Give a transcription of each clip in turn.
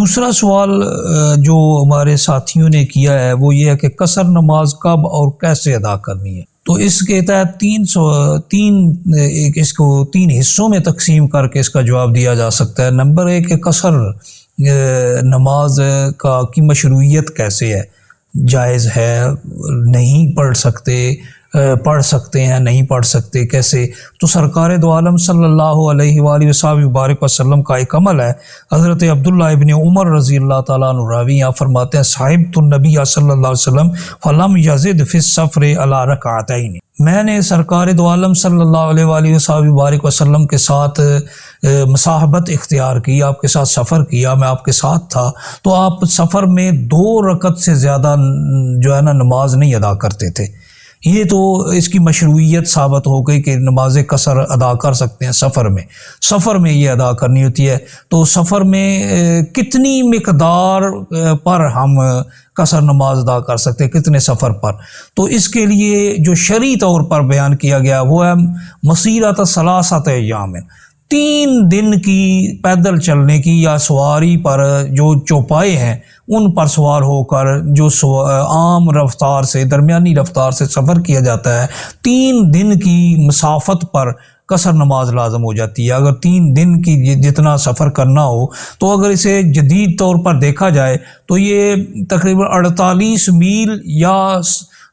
دوسرا سوال جو ہمارے ساتھیوں نے کیا ہے وہ یہ ہے کہ قصر نماز کب اور کیسے ادا کرنی ہے۔ تو اس کے تحت اس کو تین حصوں میں تقسیم کر کے اس کا جواب دیا جا سکتا ہے۔ نمبر ایک کہ قصر نماز کی مشروعیت کیسے ہے، جائز ہے، نہیں پڑھ سکتے ہیں، نہیں پڑھ سکتے، کیسے؟ تو سرکار دو عالم صلی اللہ علیہ وآلہ وبارک وسلم کا ایک عمل ہے۔ حضرت عبداللہ ابن عمر رضی اللہ تعالیٰ عنہ راوی آپ فرماتے ہیں صحبت النبی صلی اللہ علیہ وسلم فلم یزد فی السفر علی رکعتین، میں نے سرکار دو عالم صلی اللہ علیہ وآلہ وبارک وسلم کے ساتھ مصاحبت اختیار کی، آپ کے ساتھ سفر کیا، میں آپ کے ساتھ تھا، تو آپ سفر میں 2 رکعت سے زیادہ نماز نہیں ادا کرتے تھے۔ یہ تو اس کی مشروعیت ثابت ہو گئی کہ نماز قصر ادا کر سکتے ہیں سفر میں یہ ادا کرنی ہوتی ہے۔ تو سفر میں کتنی مقدار پر ہم قصر نماز ادا کر سکتے ہیں، کتنے سفر پر؟ تو اس کے لیے جو شرعی طور پر بیان کیا گیا وہ ہے مسیرۃ ثلاثۃ ایام، 3 دن کی پیدل چلنے کی یا سواری پر جو چوپائے ہیں ان پر سوار ہو کر جو عام رفتار سے درمیانی رفتار سے سفر کیا جاتا ہے، 3 دن کی مسافت پر قصر نماز لازم ہو جاتی ہے۔ اگر 3 دن کی جتنا سفر کرنا ہو تو اگر اسے جدید طور پر دیکھا جائے تو یہ تقریباً 48 میل یا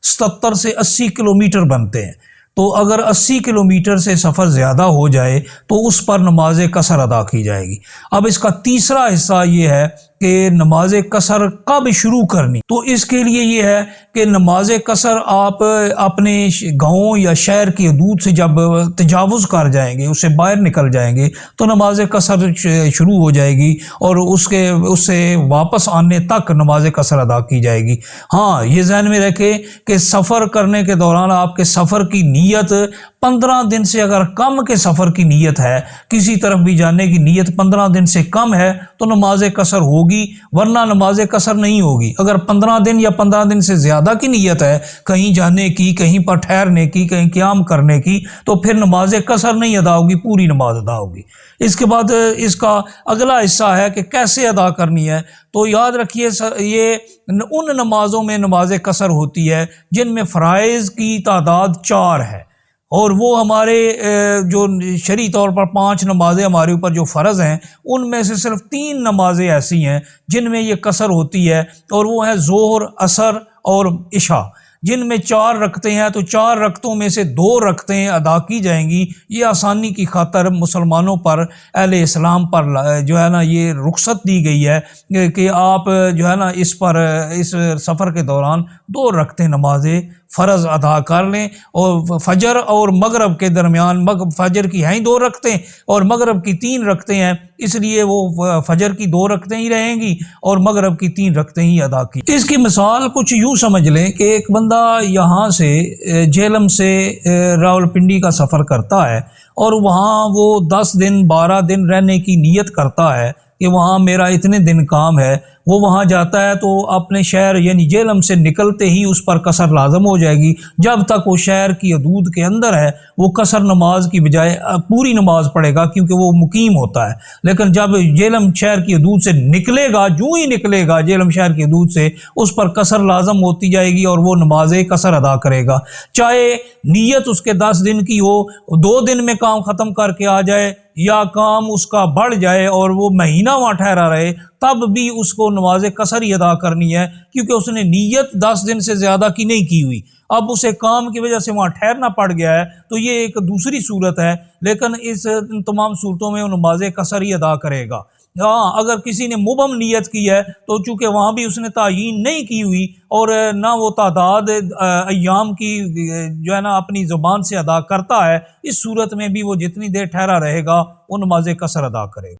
77 سے 80 کلومیٹر بنتے ہیں۔ تو اگر 80 کلومیٹر سے سفر زیادہ ہو جائے تو اس پر نماز قصر ادا کی جائے گی۔ اب اس کا تیسرا حصہ یہ ہے کہ نماز قصر کب شروع کرنی۔ تو اس کے لیے یہ ہے کہ نماز قصر آپ اپنے گاؤں یا شہر کی حدود سے جب تجاوز کر جائیں گے، اس سے باہر نکل جائیں گے تو نماز قصر شروع ہو جائے گی اور اس سے واپس آنے تک نماز قصر ادا کی جائے گی۔ ہاں، یہ ذہن میں رکھیں کہ سفر کرنے کے دوران آپ کے سفر کی نیت 15 دن سے اگر کم کے سفر کی نیت ہے، کسی طرف بھی جانے کی نیت 15 دن سے کم ہے تو نماز قصر ہوگی، ورنہ نماز قصر نہیں ہوگی۔ اگر 15 دن یا 15 دن سے زیادہ کی نیت ہے، کہیں جانے کی، کہیں پر ٹھہرنے کی، کہیں قیام کرنے کی، تو پھر نماز قصر نہیں ادا ہوگی، پوری نماز ادا ہوگی۔ اس کے بعد اس کا اگلا حصہ ہے کہ کیسے ادا کرنی ہے۔ تو یاد رکھیے یہ ان نمازوں میں نماز قصر ہوتی ہے جن میں فرائض کی تعداد 4 ہے، اور وہ ہمارے جو شرعی طور پر 5 نمازیں ہمارے اوپر جو فرض ہیں ان میں سے صرف 3 نمازیں ایسی ہیں جن میں یہ قصر ہوتی ہے، اور وہ ہیں ظہر، عصر اور عشاء، جن میں 4 رکعتیں ہیں۔ تو 4 رکعتوں میں سے 2 رکعتیں ادا کی جائیں گی۔ یہ آسانی کی خاطر مسلمانوں پر، اہل اسلام پر یہ رخصت دی گئی ہے کہ آپ اس سفر کے دوران 2 رکعتیں نمازیں فرض ادا کر لیں، اور فجر اور مغرب کے درمیان، فجر کی ہیں 2 رکعتیں اور مغرب کی 3 رکعتیں ہیں، اس لیے وہ فجر کی 2 رکعتیں ہی رہیں گی اور مغرب کی 3 رکعتیں ہی ادا کی۔ اس کی مثال کچھ یوں سمجھ لیں کہ ایک بندہ یہاں سے جہلم سے راولپنڈی کا سفر کرتا ہے اور وہاں وہ 10 دن 12 دن رہنے کی نیت کرتا ہے کہ وہاں میرا اتنے دن کام ہے۔ وہ وہاں جاتا ہے تو اپنے شہر یعنی جہلم سے نکلتے ہی اس پر قصر لازم ہو جائے گی۔ جب تک وہ شہر کی حدود کے اندر ہے وہ قصر نماز کی بجائے پوری نماز پڑھے گا، کیونکہ وہ مقیم ہوتا ہے۔ لیکن جب جہلم شہر کی حدود سے نکلے گا، جو ہی نکلے گا جہلم شہر کی حدود سے، اس پر قصر لازم ہوتی جائے گی اور وہ نماز قصر ادا کرے گا، چاہے نیت اس کے 10 دن کی ہو، 2 دن میں کام ختم کر کے آ جائے، یا کام اس کا بڑھ جائے اور وہ مہینہ وہاں ٹھہرا رہے، تب بھی اس کو نماز قصر ہی ادا کرنی ہے، کیونکہ اس نے نیت 10 دن سے زیادہ کی نہیں کی ہوئی۔ اب اسے کام کی وجہ سے وہاں ٹھہرنا پڑ گیا ہے تو یہ ایک دوسری صورت ہے، لیکن ان تمام صورتوں میں وہ نماز قصر ہی ادا کرے گا۔ ہاں، اگر کسی نے مبہم نیت کی ہے تو چونکہ وہاں بھی اس نے تعیین نہیں کی ہوئی اور نہ وہ تعداد ایام کی اپنی زبان سے ادا کرتا ہے، اس صورت میں بھی وہ جتنی دیر ٹھہرا رہے گا وہ نماز قصر ادا کرے گا۔